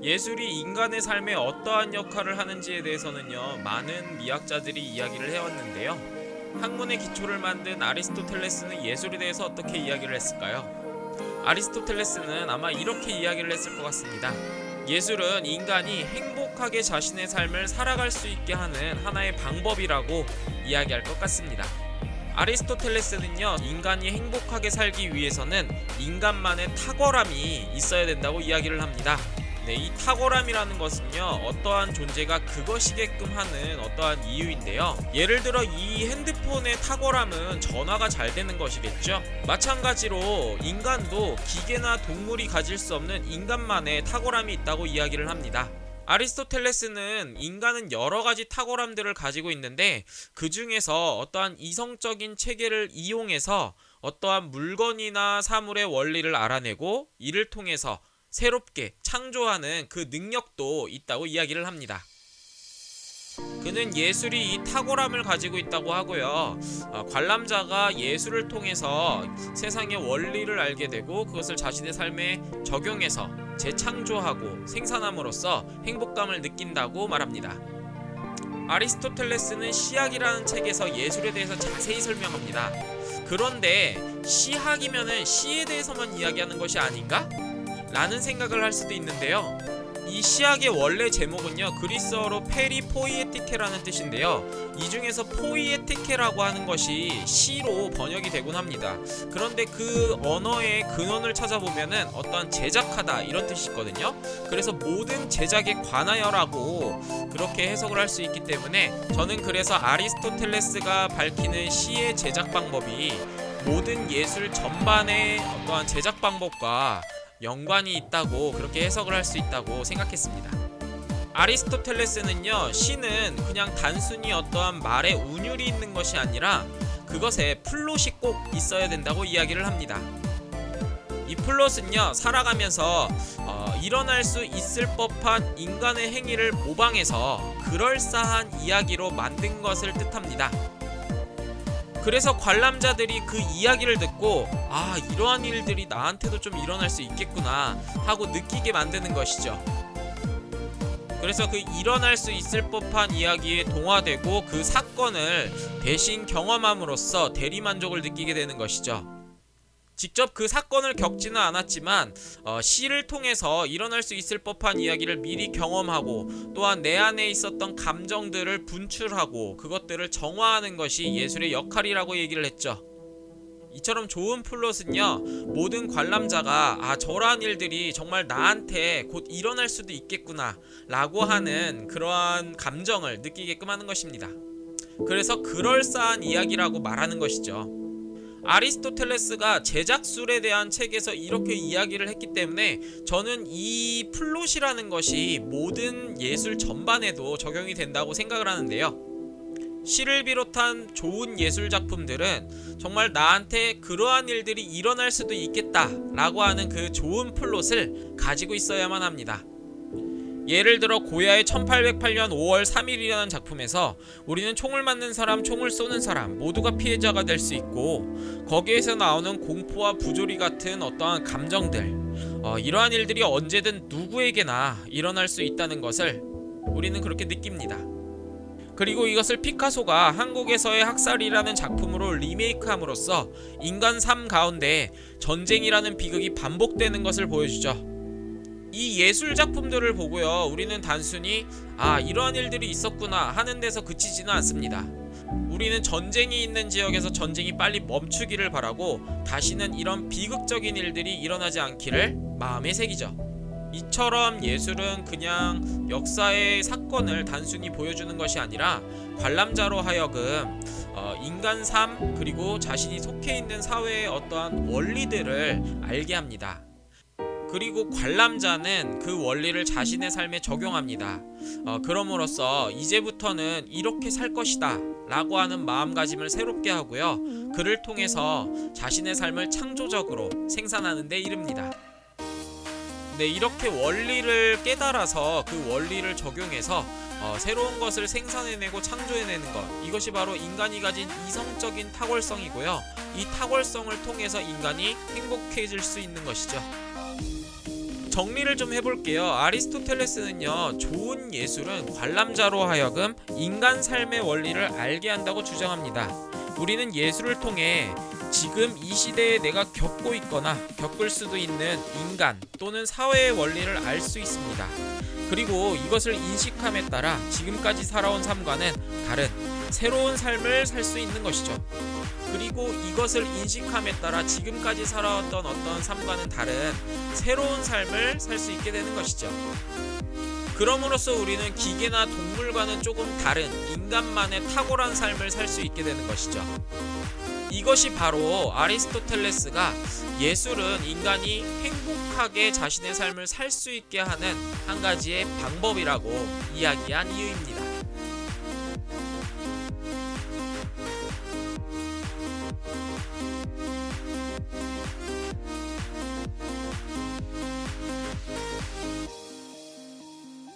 예술이 인간의 삶에 어떠한 역할을 하는지에 대해서는요, 많은 미학자들이 이야기를 해왔는데요. 학문의 기초를 만든 아리스토텔레스는 예술에 대해서 어떻게 이야기를 했을까요? 아리스토텔레스는 아마 이렇게 이야기를 했을 것 같습니다. 예술은 인간이 행복하게 자신의 삶을 살아갈 수 있게 하는 하나의 방법이라고 이야기할 것 같습니다. 아리스토텔레스는요, 인간이 행복하게 살기 위해서는 인간만의 탁월함이 있어야 된다고 이야기를 합니다. 네, 이 탁월함이라는 것은요, 어떠한 존재가 그것이게끔 하는 어떠한 이유인데요. 예를 들어 이 핸드폰의 탁월함은 전화가 잘 되는 것이겠죠. 마찬가지로 인간도 기계나 동물이 가질 수 없는 인간만의 탁월함이 있다고 이야기를 합니다. 아리스토텔레스는 인간은 여러 가지 탁월함들을 가지고 있는데, 그 중에서 어떠한 이성적인 체계를 이용해서 어떠한 물건이나 사물의 원리를 알아내고 이를 통해서 새롭게 창조하는 그 능력도 있다고 이야기를 합니다. 그는 예술이 이 탁월함을 가지고 있다고 하고요. 관람자가 예술을 통해서 세상의 원리를 알게 되고 그것을 자신의 삶에 적용해서 재창조하고 생산함으로써 행복감을 느낀다고 말합니다. 아리스토텔레스는 시학이라는 책에서 예술에 대해서 자세히 설명합니다. 그런데 시학이면은 시에 대해서만 이야기하는 것이 아닌가? 라는 생각을 할 수도 있는데요. 이 시학의 원래 제목은요, 그리스어로 페리포이에티케라는 뜻인데요. 이 중에서 포이에티케라고 하는 것이 시로 번역이 되곤 합니다. 그런데 그 언어의 근원을 찾아보면은 어떤 제작하다 이런 뜻이 있거든요. 그래서 모든 제작에 관하여라고 그렇게 해석을 할 수 있기 때문에 저는 그래서 아리스토텔레스가 밝히는 시의 제작 방법이 모든 예술 전반의 어떠한 제작 방법과 연관이 있다고, 그렇게 해석을 할 수 있다고 생각했습니다. 아리스토텔레스는요, 시는 그냥 단순히 어떠한 말에 운율이 있는 것이 아니라 그것에 플롯이 꼭 있어야 된다고 이야기를 합니다. 이 플롯은요, 살아가면서 일어날 수 있을 법한 인간의 행위를 모방해서 그럴싸한 이야기로 만든 것을 뜻합니다. 그래서 관람자들이 그 이야기를 듣고 이러한 일들이 나한테도 좀 일어날 수 있겠구나 하고 느끼게 만드는 것이죠. 그래서 그 일어날 수 있을 법한 이야기에 동화되고 그 사건을 대신 경험함으로써 대리만족을 느끼게 되는 것이죠. 직접 그 사건을 겪지는 않았지만 시를 통해서 일어날 수 있을 법한 이야기를 미리 경험하고 또한 내 안에 있었던 감정들을 분출하고 그것들을 정화하는 것이 예술의 역할이라고 얘기를 했죠. 이처럼 좋은 플롯은요, 모든 관람자가 저러한 일들이 정말 나한테 곧 일어날 수도 있겠구나 라고 하는 그러한 감정을 느끼게끔 하는 것입니다. 그래서 그럴싸한 이야기라고 말하는 것이죠. 아리스토텔레스가 제작술에 대한 책에서 이렇게 이야기를 했기 때문에 저는 이 플롯이라는 것이 모든 예술 전반에도 적용이 된다고 생각을 하는데요. 시를 비롯한 좋은 예술 작품들은 정말 나한테 그러한 일들이 일어날 수도 있겠다라고 하는 그 좋은 플롯을 가지고 있어야만 합니다. 예를 들어 고야의 1808년 5월 3일이라는 작품에서 우리는 총을 맞는 사람, 총을 쏘는 사람 모두가 피해자가 될 수 있고, 거기에서 나오는 공포와 부조리 같은 어떠한 감정들, 이러한 일들이 언제든 누구에게나 일어날 수 있다는 것을 우리는 그렇게 느낍니다. 그리고 이것을 피카소가 한국에서의 학살이라는 작품으로 리메이크함으로써 인간 삶 가운데 전쟁이라는 비극이 반복되는 것을 보여주죠. 이 예술 작품들을 보고요, 우리는 단순히 이러한 일들이 있었구나 하는 데서 그치지는 않습니다. 우리는 전쟁이 있는 지역에서 전쟁이 빨리 멈추기를 바라고 다시는 이런 비극적인 일들이 일어나지 않기를 마음에 새기죠. 이처럼 예술은 그냥 역사의 사건을 단순히 보여주는 것이 아니라 관람자로 하여금 인간 삶 그리고 자신이 속해 있는 사회의 어떠한 원리들을 알게 합니다. 그리고 관람자는 그 원리를 자신의 삶에 적용합니다. 그럼으로써 이제부터는 이렇게 살 것이다 라고 하는 마음가짐을 새롭게 하고요, 그를 통해서 자신의 삶을 창조적으로 생산하는 데 이릅니다. 네, 이렇게 원리를 깨달아서 그 원리를 적용해서 새로운 것을 생산해내고 창조해내는 것, 이것이 바로 인간이 가진 이성적인 탁월성이고요, 이 탁월성을 통해서 인간이 행복해질 수 있는 것이죠. 정리를 좀 해볼게요. 아리스토텔레스는요, 좋은 예술은 관람자로 하여금 인간 삶의 원리를 알게 한다고 주장합니다. 우리는 예술을 통해 지금 이 시대에 내가 겪고 있거나 겪을 수도 있는 인간 또는 사회의 원리를 알 수 있습니다. 그리고 이것을 인식함에 따라 지금까지 살아온 삶과는 다른 새로운 삶을 살 수 있는 것이죠. 그리고 이것을 인식함에 따라 지금까지 살아왔던 어떤 삶과는 다른 새로운 삶을 살 수 있게 되는 것이죠. 그럼으로써 우리는 기계나 동물과는 조금 다른 인간만의 탁월한 삶을 살 수 있게 되는 것이죠. 이것이 바로 아리스토텔레스가 예술은 인간이 행복하게 자신의 삶을 살 수 있게 하는 한 가지의 방법이라고 이야기한 이유입니다.